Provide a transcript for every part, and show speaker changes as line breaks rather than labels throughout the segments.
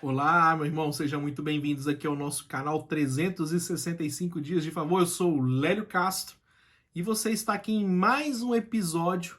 Olá, meu irmão, sejam muito bem-vindos aqui ao nosso canal 365 Dias de Favor. Eu sou o Lélio Castro e você está aqui em mais um episódio,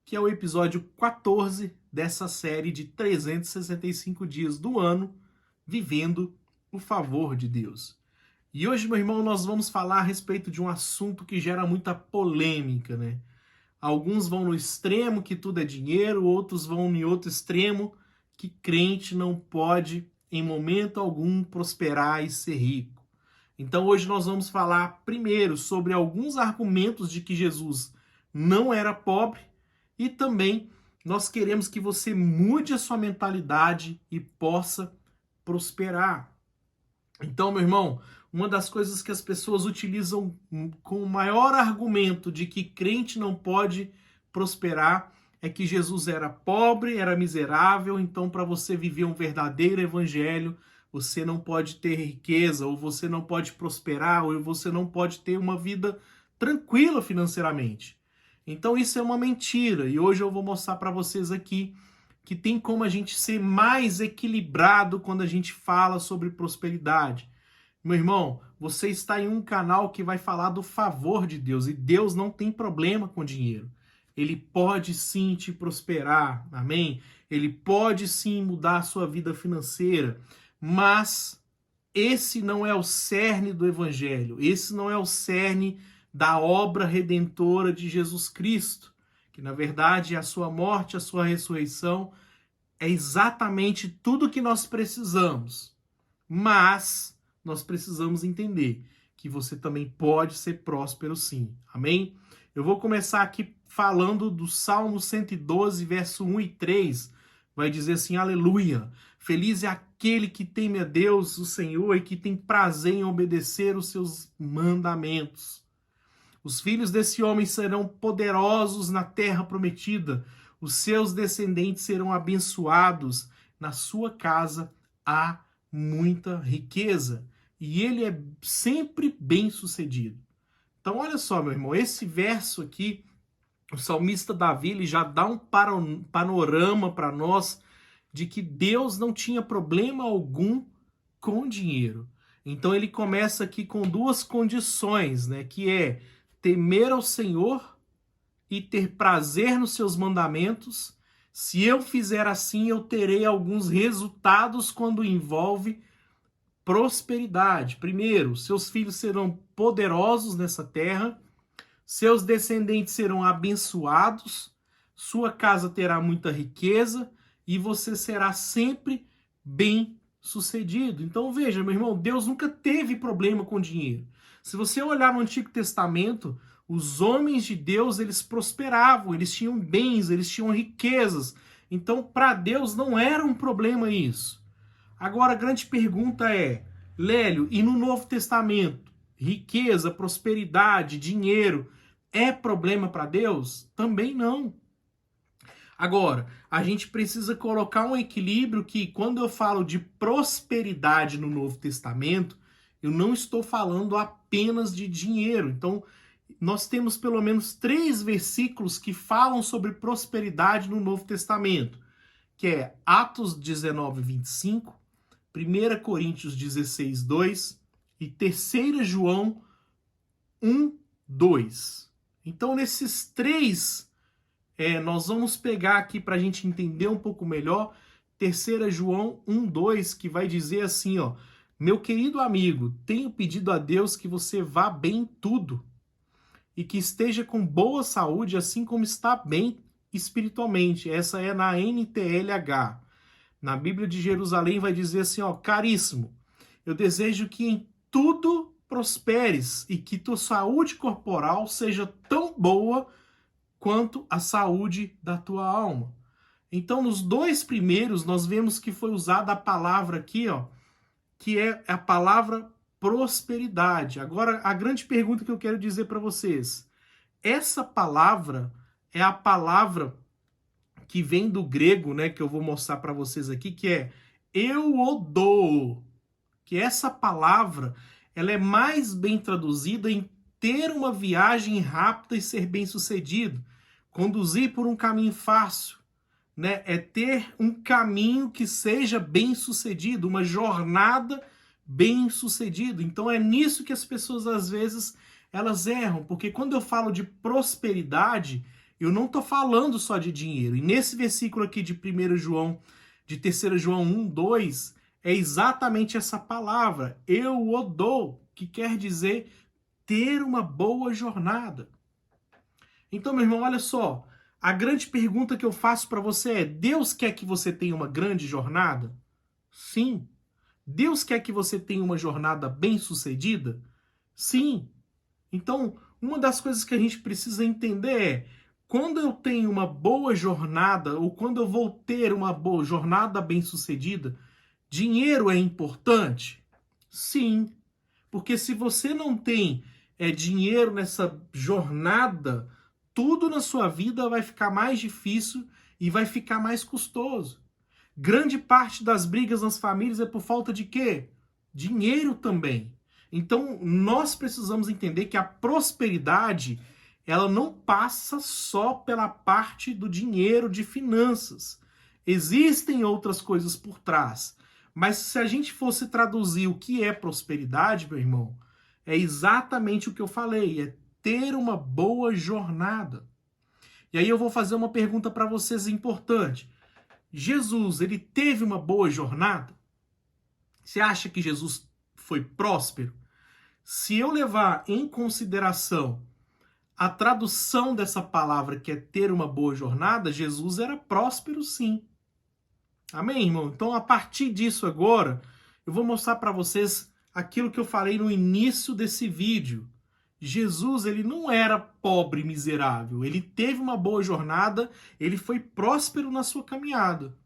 que é o episódio 14 dessa série de 365 dias do ano, vivendo o favor de Deus. E hoje, meu irmão, nós vamos falar a respeito de um assunto que gera muita polêmica, né? Alguns vão no extremo que tudo é dinheiro, outros vão em outro extremo que crente não pode, em momento algum, prosperar e ser rico. Então hoje nós vamos falar primeiro sobre alguns argumentos de que Jesus não era pobre e também nós queremos que você mude a sua mentalidade e possa prosperar. Então, meu irmão, uma das coisas que as pessoas utilizam com o maior argumento de que crente não pode prosperar é que Jesus era pobre, era miserável, então para você viver um verdadeiro evangelho, você não pode ter riqueza, ou você não pode prosperar, ou você não pode ter uma vida tranquila financeiramente. Então isso é uma mentira, e hoje eu vou mostrar para vocês aqui que tem como a gente ser mais equilibrado quando a gente fala sobre prosperidade. Meu irmão, você está em um canal que vai falar do favor de Deus, e Deus não tem problema com dinheiro. Ele pode sim te prosperar, amém? Ele pode sim mudar a sua vida financeira, mas esse não é o cerne do evangelho, esse não é o cerne da obra redentora de Jesus Cristo, que na verdade a sua morte, a sua ressurreição é exatamente tudo que nós precisamos. Mas nós precisamos entender que você também pode ser próspero sim. Amém? Eu vou começar aqui falando do Salmo 112, verso 1 e 3. Vai dizer assim, aleluia. Feliz é aquele que teme a Deus, o Senhor, e que tem prazer em obedecer os seus mandamentos. Os filhos desse homem serão poderosos na terra prometida. Os seus descendentes serão abençoados. Na sua casa há muita riqueza. E ele é sempre bem sucedido. Então, olha só, meu irmão, esse verso aqui, o salmista Davi, ele já dá um panorama para nós de que Deus não tinha problema algum com dinheiro. Então, ele começa aqui com duas condições, né? Que é temer ao Senhor e ter prazer nos seus mandamentos. Se eu fizer assim, eu terei alguns resultados quando envolve prosperidade. Primeiro, seus filhos serão poderosos nessa terra, seus descendentes serão abençoados, sua casa terá muita riqueza e você será sempre bem sucedido. Então veja, meu irmão, Deus nunca teve problema com dinheiro. Se você olhar no Antigo Testamento, os homens de Deus, eles prosperavam, eles tinham bens, eles tinham riquezas. Então, para Deus não era um problema isso. Agora, a grande pergunta é, Lélio, e no Novo Testamento, riqueza, prosperidade, dinheiro, é problema para Deus? Também não. Agora, a gente precisa colocar um equilíbrio que, quando eu falo de prosperidade no Novo Testamento, eu não estou falando apenas de dinheiro. Então, nós temos pelo menos 3 versículos que falam sobre prosperidade no Novo Testamento, que é Atos 19, 25, 1 Coríntios 16, 2 e 3 João 1, 2. Então, nesses 3, nós vamos pegar aqui para a gente entender um pouco melhor 3 João 1, 2, que vai dizer assim, ó, meu querido amigo, tenho pedido a Deus que você vá bem em tudo e que esteja com boa saúde, assim como está bem espiritualmente. Essa é na NTLH. Na Bíblia de Jerusalém vai dizer assim, ó, caríssimo, eu desejo que em tudo prosperes e que tua saúde corporal seja tão boa quanto a saúde da tua alma. Então, nos 2 primeiros, nós vemos que foi usada a palavra aqui, ó, que é a palavra prosperidade. Agora, a grande pergunta que eu quero dizer para vocês, essa palavra é a palavra que vem do grego, né, que eu vou mostrar para vocês aqui, que é euodoo, que essa palavra, ela é mais bem traduzida em ter uma viagem rápida e ser bem-sucedido, conduzir por um caminho fácil, né? É ter um caminho que seja bem sucedido, uma jornada bem sucedida. Então é nisso que as pessoas às vezes elas erram, porque quando eu falo de prosperidade, eu não estou falando só de dinheiro. E nesse versículo aqui de 1 João, de 3 João 1, 2, é exatamente essa palavra, eu o dou, que quer dizer ter uma boa jornada. Então, meu irmão, olha só, a grande pergunta que eu faço para você é: Deus quer que você tenha uma grande jornada? Sim. Deus quer que você tenha uma jornada bem-sucedida? Sim. Então, uma das coisas que a gente precisa entender é: quando eu tenho uma boa jornada, ou quando eu vou ter uma boa jornada bem-sucedida, dinheiro é importante? Sim. Porque se você não tem dinheiro nessa jornada, tudo na sua vida vai ficar mais difícil e vai ficar mais custoso. Grande parte das brigas nas famílias é por falta de quê? Dinheiro também. Então, nós precisamos entender que a prosperidade, ela não passa só pela parte do dinheiro, de finanças. Existem outras coisas por trás. Mas se a gente fosse traduzir o que é prosperidade, meu irmão, é exatamente o que eu falei, é ter uma boa jornada. E aí eu vou fazer uma pergunta para vocês importante. Jesus, ele teve uma boa jornada? Você acha que Jesus foi próspero? Se eu levar em consideração a tradução dessa palavra, que é ter uma boa jornada, Jesus era próspero, sim. Amém, irmão? Então, a partir disso agora, eu vou mostrar para vocês aquilo que eu falei no início desse vídeo. Jesus, ele não era pobre e miserável. Ele teve uma boa jornada, ele foi próspero na sua caminhada.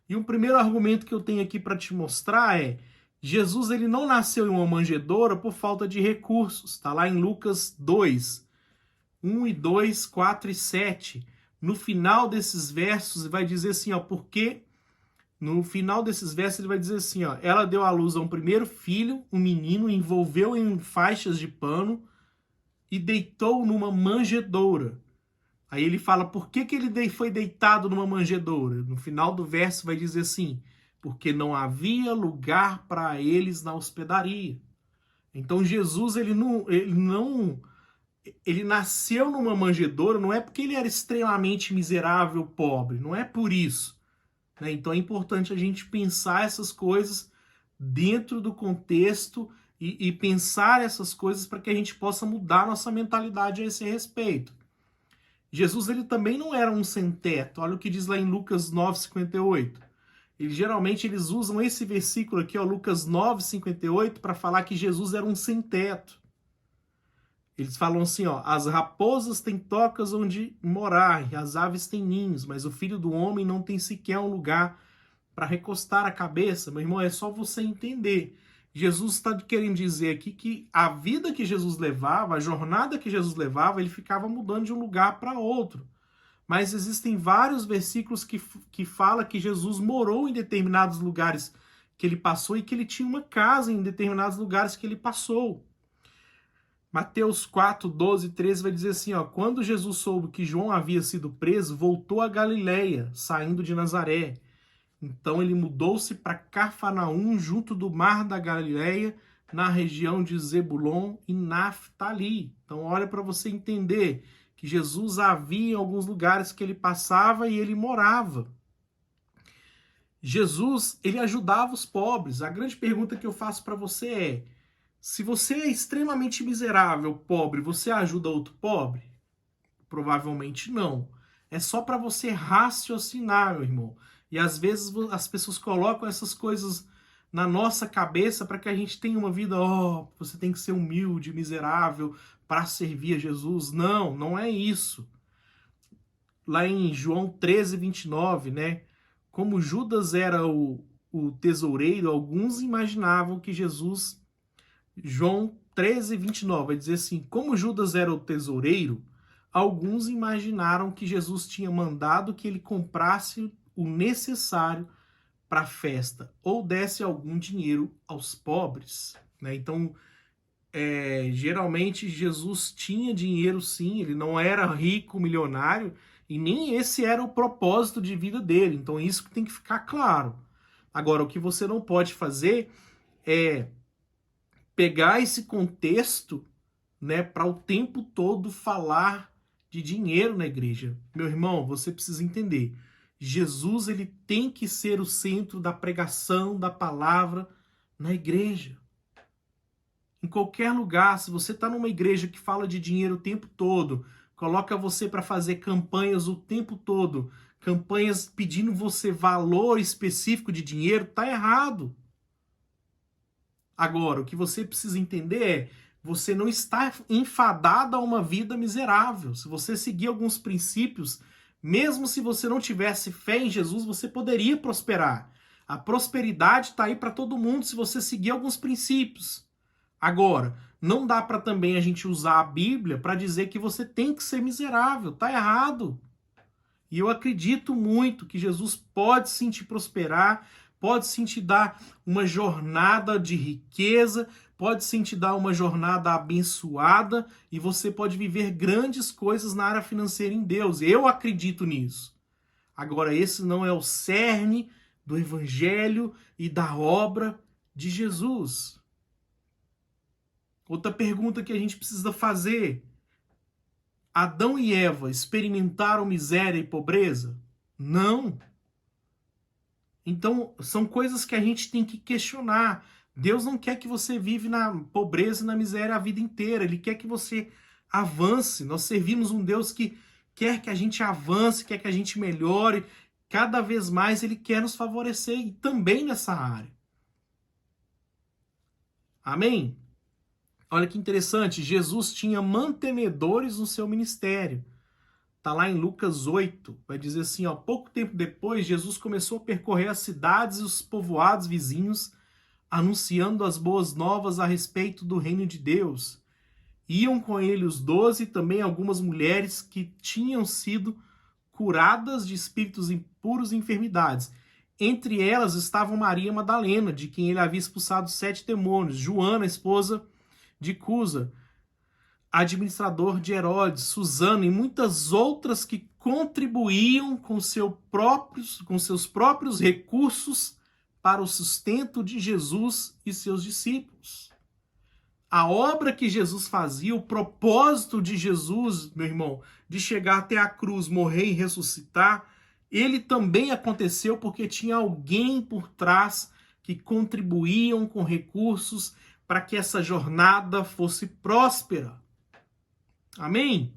E o primeiro argumento que eu tenho aqui para te mostrar é: Jesus, ele não nasceu em uma manjedoura por falta de recursos. Está lá em Lucas 2, 1 e 2, 4 e 7. No final desses versos, vai dizer assim, ó, porque no final desses versos ele vai dizer assim, ó, ela deu à luz a um primeiro filho, um menino, envolveu em faixas de pano e deitou numa manjedoura. Aí ele fala por que ele foi deitado numa manjedoura. No final do verso vai dizer assim, porque não havia lugar para eles na hospedaria. Então Jesus, ele nasceu numa manjedoura, não é porque ele era extremamente miserável, pobre, não é por isso. Né? Então é importante a gente pensar essas coisas dentro do contexto e pensar essas coisas para que a gente possa mudar nossa mentalidade a esse respeito. Jesus, ele também não era um sem-teto. Olha o que diz lá em Lucas 9:58. Geralmente eles usam esse versículo aqui, ó, Lucas 9:58, para falar que Jesus era um sem-teto. Eles falam assim, ó, as raposas têm tocas onde morar, e as aves têm ninhos, mas o filho do homem não tem sequer um lugar para recostar a cabeça. Meu irmão, é só você entender. Jesus está querendo dizer aqui que a vida que Jesus levava, a jornada que Jesus levava, ele ficava mudando de um lugar para outro. Mas existem vários versículos que fala que Jesus morou em determinados lugares que ele passou e que ele tinha uma casa em determinados lugares que ele passou. Mateus 4, 12 e 13 vai dizer assim, ó, quando Jesus soube que João havia sido preso, voltou a Galileia, saindo de Nazaré. Então ele mudou-se para Cafarnaum, junto do mar da Galileia, na região de Zebulon e Naftali. Então olha para você entender que Jesus havia em alguns lugares que ele passava e ele morava. Jesus, ele ajudava os pobres. A grande pergunta que eu faço para você é: se você é extremamente miserável, pobre, você ajuda outro pobre? Provavelmente não. É só para você raciocinar, meu irmão. E às vezes as pessoas colocam essas coisas na nossa cabeça para que a gente tenha uma vida, ó, você tem que ser humilde, miserável para servir a Jesus. Não, não é isso. Lá em João 13, 29, né? Como Judas era o tesoureiro, alguns imaginavam que Jesus... João 13, 29, vai dizer assim, como Judas era o tesoureiro, alguns imaginaram que Jesus tinha mandado que ele comprasse o necessário para a festa, ou desse algum dinheiro aos pobres. Né? Então, geralmente Jesus tinha dinheiro sim, ele não era rico, milionário, E nem esse era o propósito de vida dele. Então isso que tem que ficar claro. Agora, o que você não pode fazer é pegar esse contexto, né, para o tempo todo falar de dinheiro na igreja. Meu irmão, você precisa entender. Jesus, ele tem que ser o centro da pregação da palavra na igreja. Em qualquer lugar, se você está numa igreja que fala de dinheiro o tempo todo, coloca você para fazer campanhas o tempo todo, campanhas pedindo você valor específico de dinheiro, tá errado. Agora, o que você precisa entender é, você não está enfadado a uma vida miserável. Se você seguir alguns princípios, mesmo se você não tivesse fé em Jesus, você poderia prosperar. A prosperidade está aí para todo mundo se você seguir alguns princípios. Agora, não dá para também a gente usar a Bíblia para dizer que você tem que ser miserável. Tá errado. E eu acredito muito que Jesus pode sim te prosperar, pode sim te dar uma jornada de riqueza, pode sim te dar uma jornada abençoada e você pode viver grandes coisas na área financeira em Deus. Eu acredito nisso. Agora, esse não é o cerne do evangelho e da obra de Jesus. Outra pergunta que a gente precisa fazer: Adão e Eva experimentaram miséria e pobreza? Não. Então, são coisas que a gente tem que questionar. Deus não quer que você vive na pobreza e na miséria a vida inteira. Ele quer que você avance. Nós servimos um Deus que quer que a gente avance, quer que a gente melhore. Cada vez mais Ele quer nos favorecer e também nessa área. Amém? Olha que interessante, Jesus tinha mantenedores no seu ministério. Está lá em Lucas 8, vai dizer assim, ó, pouco tempo depois, Jesus começou a percorrer as cidades e os povoados vizinhos, anunciando as boas novas a respeito do reino de Deus. Iam com ele os 12 e também algumas mulheres que tinham sido curadas de espíritos impuros e enfermidades. Entre elas estavam Maria Madalena, de quem ele havia expulsado 7 demônios, Joana, esposa de Cusa, administrador de Herodes, Susana e muitas outras que contribuíam com seus próprios recursos para o sustento de Jesus e seus discípulos. A obra que Jesus fazia, o propósito de Jesus, meu irmão, de chegar até a cruz, morrer e ressuscitar, ele também aconteceu porque tinha alguém por trás que contribuíam com recursos para que essa jornada fosse próspera. Amém?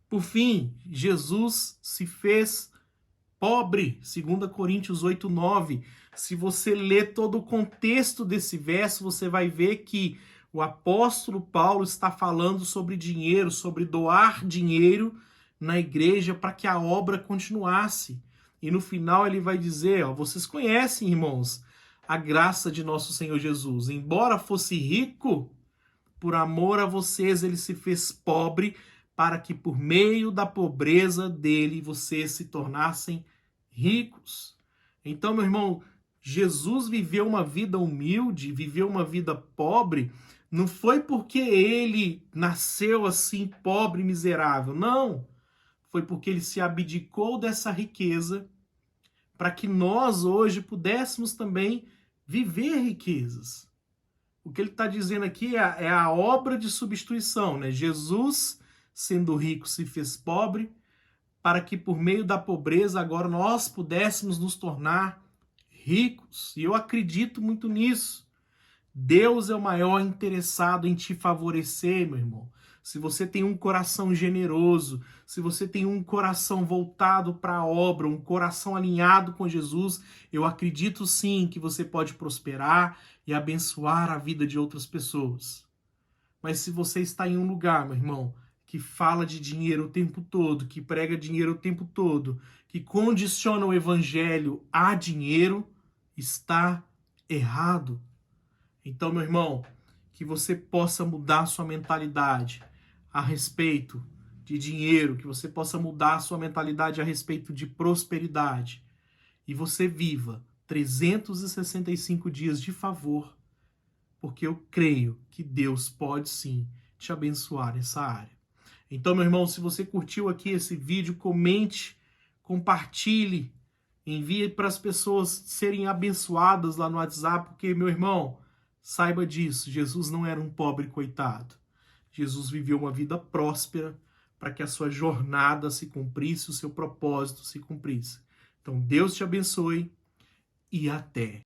Por fim, Jesus se fez pobre, 2 Coríntios 8:9. Se você ler todo o contexto desse verso, você vai ver que o apóstolo Paulo está falando sobre dinheiro, sobre doar dinheiro na igreja para que a obra continuasse. E no final ele vai dizer, ó, vocês conhecem, irmãos, a graça de nosso Senhor Jesus. Embora fosse rico, por amor a vocês, ele se fez pobre, para que por meio da pobreza dele vocês se tornassem ricos. Então, meu irmão, Jesus viveu uma vida humilde, viveu uma vida pobre, não foi porque ele nasceu assim pobre e miserável, não. Foi porque ele se abdicou dessa riqueza para que nós hoje pudéssemos também viver riquezas. O que ele está dizendo aqui é a obra de substituição, né? Jesus, sendo rico, se fez pobre, para que por meio da pobreza agora nós pudéssemos nos tornar ricos. E eu acredito muito nisso. Deus é o maior interessado em te favorecer, meu irmão. Se você tem um coração generoso, se você tem um coração voltado para a obra, um coração alinhado com Jesus, eu acredito sim que você pode prosperar e abençoar a vida de outras pessoas. Mas se você está em um lugar, meu irmão, que fala de dinheiro o tempo todo, que prega dinheiro o tempo todo, que condiciona o evangelho a dinheiro, está errado. Então, meu irmão, que você possa mudar sua mentalidade a respeito de dinheiro, que você possa mudar sua mentalidade a respeito de prosperidade e você viva 365 dias de favor, porque eu creio que Deus pode sim te abençoar nessa área. Então, meu irmão, se você curtiu aqui esse vídeo, comente, compartilhe, envie para as pessoas serem abençoadas lá no WhatsApp, porque, meu irmão, saiba disso, Jesus não era um pobre coitado. Jesus viveu uma vida próspera para que a sua jornada se cumprisse, o seu propósito se cumprisse. Então, Deus te abençoe e até.